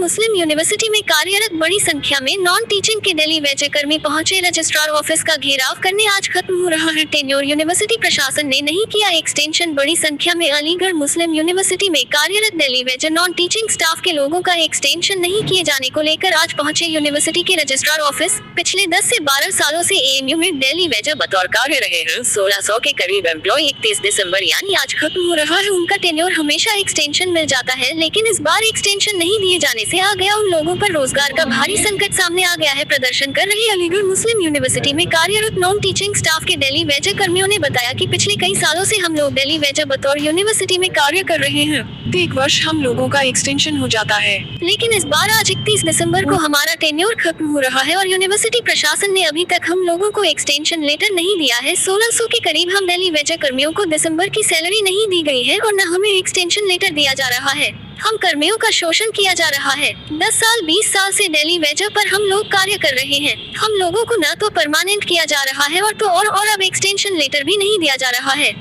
मुस्लिम university में कार्यरत बड़ी संख्या में नॉन टीचिंग के दिल्ली वैज्य कर्मी पहुंचे। रजिस्ट्रार ऑफिस का घेराव करने आज खत्म हो रहा है टेन्योर। यूनिवर्सिटी प्रशासन ने नहीं किया एक्सटेंशन। बड़ी संख्या में अलीगढ़ मुस्लिम यूनिवर्सिटी में कार्यरत दिल्ली वैज्य नॉन टीचिंग स्टाफ के लोगों का एक्सटेंशन नहीं किए जाने को लेकर आज पहुंचे यूनिवर्सिटी के रजिस्ट्रार ऑफिस। पिछले 10 से 12 सालों से एएमयू में दिल्ली वैज्य बतौर कार्य रहे हैं। 1600 के करीब एम्प्लॉय 31 दिसंबर यानी आज खत्म हो रहा है उनका टेन्योर। हमेशा एक्सटेंशन मिल जाता है, लेकिन इस बार एक्सटेंशन नहीं दिए जाने से आ गया उन लोगों पर रोजगार का भारी संकट सामने आ गया है। प्रदर्शन कर रही अलीगढ़ मुस्लिम यूनिवर्सिटी में कार्यरत नॉन टीचिंग स्टाफ के दिल्ली वैज्य कर्मियों ने बताया कि पिछले कई सालों से हम लोग दिल्ली वैज्य बतौर यूनिवर्सिटी में कार्य कर रहे हैं। 1 वर्ष हम लोगों का एक्सटेंशन हो जाता है, लेकिन इस बार आज 31 दिसंबर को हमारा टेन्योर खत्म हो रहा है और यूनिवर्सिटी प्रशासन ने अभी तक हम लोगों को एक्सटेंशन लेटर नहीं दिया है। 1600 के करीब हम दिल्ली वैज्य कर्मियों को दिसंबर की सैलरी नहीं दी गई है और न हमें एक्सटेंशन लेटर दिया जा रहा है। हम कर्मियों का शोषण किया जा रहा है। 10 साल 20 साल से दिल्ली वैज्य पर हम लोग कार्य कर रहे हैं। हम लोगों को न तो परमानेंट किया जा रहा है और अब एक्सटेंशन लेटर भी नहीं दिया जा रहा है।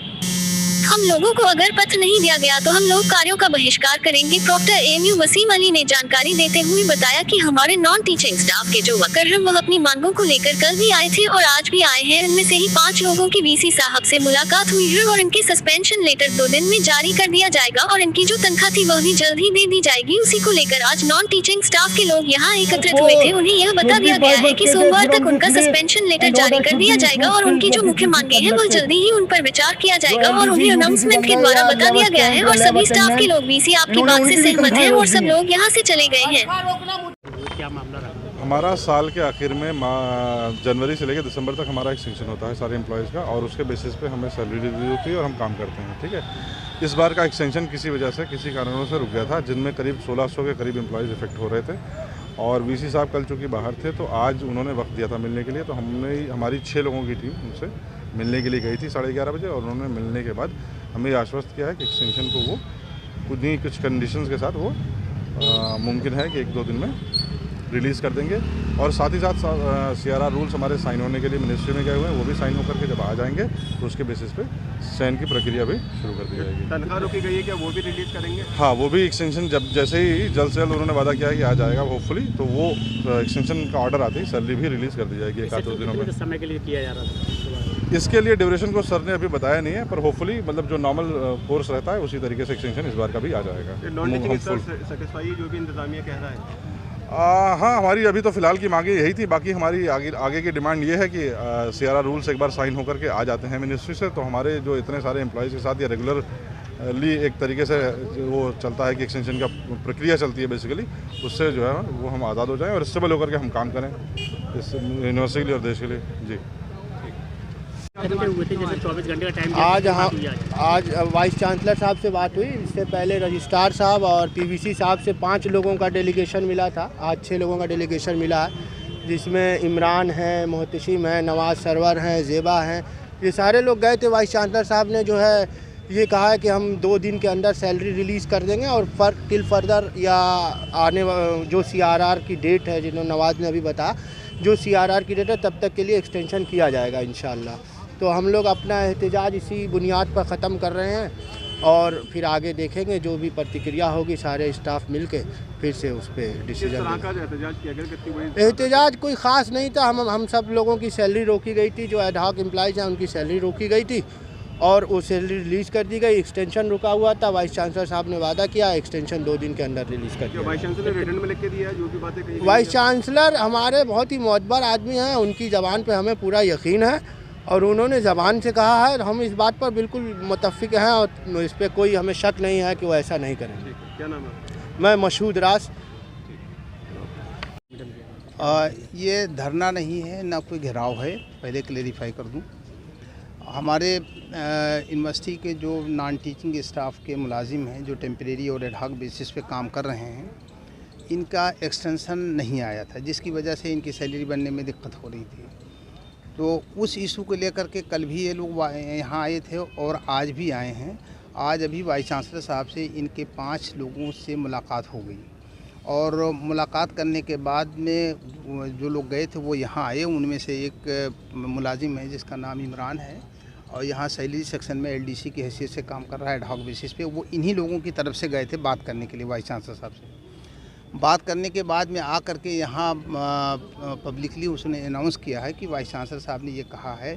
हम लोगों को अगर पत्र नहीं दिया गया तो हम लोग कार्यों का बहिष्कार करेंगे। प्रोक्टर एएमयू वसीम अली ने जानकारी देते हुए बताया कि हमारे नॉन टीचिंग स्टाफ के जो वर्कर हैं वह अपनी मांगों को लेकर कल भी आए थे और आज भी आए हैं। इनमें से ही 5 लोगों की वीसी साहब से मुलाकात हुई है और इनके सस्पेंशन लेटर 2 दिन में जारी कर दिया जाएगा और इनकी जो तनख्वाह थी वह भी जल्द ही दे दी जाएगी। उसी को लेकर आज नॉन टीचिंग स्टाफ के लोग यहाँ एकत्रित हुए थे। उन्हें यह बता दिया गया है कि सोमवार तक उनका सस्पेंशन लेटर जारी कर दिया जाएगा और उनकी जो मुख्य मांगे हैं वह जल्दी ही उन पर विचार किया जाएगा और उन्हें अनाउंसमेंट के द्वारा बता दिया गया है और सभी स्टाफ के लोग वीसी आपकी बात से सहमत हैं और सब लोग यहाँ से चले गए हैं। क्या मामला रहा? हमारा साल के आखिर में जनवरी से लेकर दिसंबर तक हमारा एक्सटेंशन होता है सारे एम्प्लॉयज़ का और उसके बेसिस पे हमें सैलरी रिव्यू होती है और हम काम करते हैं। ठीक है, इस बार का एक्सटेंशन किसी वजह से किसी कारणों से रुक गया था, जिनमें करीब 1600 के करीब एम्प्लॉयज़ इफेक्ट हो रहे थे और वीसी साहब कल चूँकि बाहर थे तो आज उन्होंने वक्त दिया था मिलने के लिए। तो हमने हमारी 6 लोगों की टीम उनसे मिलने के लिए गई थी 11:30 बजे और उन्होंने मिलने के बाद हमें आश्वस्त किया है कि एक्सटेंशन को वो कुछ कंडीशंस के साथ वो मुमकिन है कि 1-2 दिन में रिलीज़ कर देंगे और साथ ही साथ CRR रूल्स हमारे साइन होने के लिए मिनिस्ट्री में गए हुए हैं, वो भी साइन होकर के जब आ जाएंगे तो उसके बेसिस पे चयन की प्रक्रिया भी शुरू कर दी जाएगी। तनख्वाह रोकी गई है क्या, वो भी रिलीज करेंगे? हाँ, वो भी एक्सटेंशन जैसे ही जल्द से जल्द उन्होंने वादा किया है कि आ जाएगा होपफुली, तो वो एक्सटेंशन का ऑर्डर आते ही सैलरी भी रिलीज़ कर दी जाएगी 1-2 दिनों में। समय के लिए किया जा रहा था इसके लिए ड्यूरेशन को सर ने अभी बताया नहीं है, पर होपफुली मतलब जो नॉर्मल कोर्स रहता है उसी तरीके से एक्सटेंशन इस बार का भी आ जाएगा। जो भी इंतजामिया कह रहा है हाँ, हमारी अभी तो फिलहाल की मांगे यही थी। बाकी हमारी आगे की डिमांड ये है कि CRR रूल्स एक बार साइन होकर के आ जाते हैं मिनिस्ट्री से तो हमारे जो इतने सारे एम्प्लॉयज़ के साथ ये रेगुलरली एक तरीके से वो चलता है कि एक्सटेंशन का प्रक्रिया चलती है बेसिकली, उससे जो है वो हम आज़ाद हो जाएं और स्टेबल होकर के हम काम करें इस यूनिवर्सिटी के लिए और देश के लिए। जी, जैसे 24 घंटे का टाइम आज वाइस चांसलर साहब से बात हुई। इससे पहले रजिस्ट्रार साहब और PVC साहब से 5 लोगों का डेलीगेशन मिला था। आज 6 लोगों का डेलीगेशन मिला है, जिसमें इमरान हैं, मोहतशिम हैं, नवाज़ सरवर हैं, ज़ेबा हैं। ये सारे लोग गए थे। वाइस चांसलर साहब ने जो है ये कहा है कि हम 2 दिन के अंदर सैलरी रिलीज़ कर देंगे और टिल फर्दर या आने जो CRR की डेट है, जिन्होंने नवाज़ ने अभी बताया, जो CRR की डेट है तब तक के लिए एक्सटेंशन किया जाएगा इंशाल्लाह। तो हम लोग अपना एहतजाज इसी बुनियाद पर ख़त्म कर रहे हैं और फिर आगे देखेंगे जो भी प्रतिक्रिया होगी सारे स्टाफ मिलके फिर से उस पर डिसीजन। एहतजाज कोई ख़ास नहीं था। हम सब लोगों की सैलरी रोकी गई थी, जो एडहॉक एम्प्लॉयज़ हैं उनकी सैलरी रोकी गई थी और वो सैलरी रिलीज़ कर दी गई। एक्सटेंशन रुका हुआ था। वाइस चांसलर साहब ने वादा किया एक्सटेंशन 2 दिन के अंदर रिलीज़ कर दिया। वाइस चांसलर रिटर्न में लिख के दिया है जो भी बातें कही। वाइस चांसलर हमारे बहुत ही मोतबर आदमी हैं, उनकी ज़बान पे हमें पूरा यकीन है और उन्होंने ज़बान से कहा है। हम इस बात पर बिल्कुल मुत्तफ़िक़ हैं और इस पर कोई हमें शक नहीं है कि वो ऐसा नहीं करेंगे। क्या नाम है? मैं मशहूद रास। ये धरना नहीं है, ना कोई घेराव है, पहले क्लेरिफाई कर दूं। हमारे यूनिवर्सिटी के जो नॉन टीचिंग स्टाफ के मुलाजिम हैं, जो टेम्परेरी और एडहॉक बेसिस पे काम कर रहे हैं, इनका एक्सटेंशन नहीं आया था, जिसकी वजह से इनकी सैलरी बनने में दिक्कत हो रही थी। तो उस इशू को लेकर के कल भी ये लोग यहाँ आए थे और आज भी आए हैं। आज अभी वाइस चांसलर साहब से इनके 5 लोगों से मुलाकात हो गई और मुलाकात करने के बाद में जो लोग गए थे वो यहाँ आए। उनमें से एक मुलाजिम है जिसका नाम इमरान है और यहाँ सैलरी सेक्शन में LDC की हैसियत से काम कर रहा है एडहॉक बेसिस पे। वो इन्हीं लोगों की तरफ से गए थे बात करने के लिए वाइस चांसलर साहब से। बात करने के बाद में आकर के यहाँ पब्लिकली उसने अनाउंस किया है कि वाइस चांसलर साहब ने ये कहा है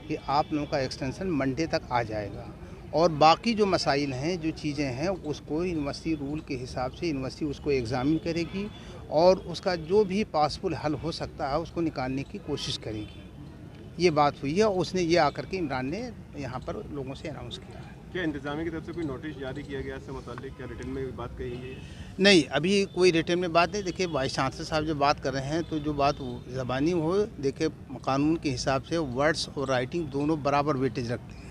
कि आप लोगों का एक्सटेंशन मंडे तक आ जाएगा, और बाकी जो मसाइल हैं, जो चीज़ें हैं, उसको यूनिवर्सिटी रूल के हिसाब से यूनिवर्सिटी उसको एग्ज़ामिन करेगी और उसका जो भी पॉसिबल हल हो सकता है उसको निकालने की कोशिश करेगी। ये बात हुई है और उसने ये आकर के इमरान ने यहाँ पर लोगों से अनाउंस किया है। क्या इंतजामिया की तरफ से कोई नोटिस जारी किया गया इससे मुताल्लिक? क्या रिटर्न में भी बात कही गई है? नहीं, अभी कोई रिटर्न में बात नहीं। देखिए, वाइस चांसलर साहब जब बात कर रहे हैं तो जो बात ज़बानी हो, देखिए कानून के हिसाब से वर्ड्स और राइटिंग दोनों बराबर वेटेज रखते हैं,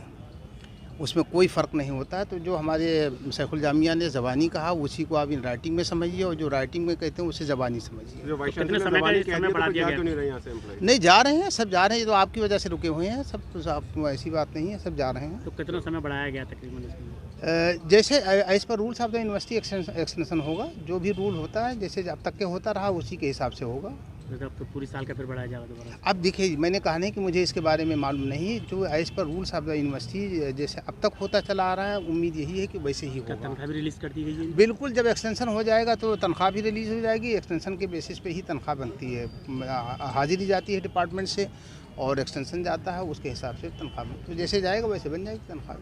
उसमें कोई फ़र्क नहीं होता है। तो जो हमारे शेखुल जामिया ने ज़बानी कहा उसी को आप इन राइटिंग में समझिए, और जो राइटिंग में कहते हैं उसे ज़बानी समझिए। जो वाइस चांसलर ने ज़बानी कह दिया तो जा क्यों नहीं रहे यहाँ से एम्प्लॉय? नहीं, जा रहे हैं, सब जा रहे हैं। ये तो आपकी वजह से रुके हुए हैं सब, तो आपको ऐसी बात नहीं है, सब जा रहे हैं। तो कितना समय बढ़ाया गया तकरीबन इसमें? जैसे as per rules of the university extension होगा, जो भी रूल होता है जैसे अब तक के होता रहा उसी के हिसाब से होगा। अब तो पूरी साल का फिर बढ़ाया जाएगा दोबारा? अब देखिए, मैंने कहा नहीं कि मुझे इसके बारे में मालूम नहीं। जो as per rules of the university जैसे अब तक होता चला आ रहा है, उम्मीद यही है कि वैसे ही क्या होगा। तनख्वाह भी रिलीज़ कर दी गई है? बिल्कुल, जब एक्सटेंशन हो जाएगा तो तनख्वाह भी रिलीज़ हो जाएगी। एक्सटेंशन के बेसिस पे ही तनख्वाह बनती है, हाजिरी जाती है डिपार्टमेंट से और एक्सटेंशन जाता है, उसके हिसाब से तनख्वाह तो जैसे जाएगा वैसे बन जाएगी तनख्वाह।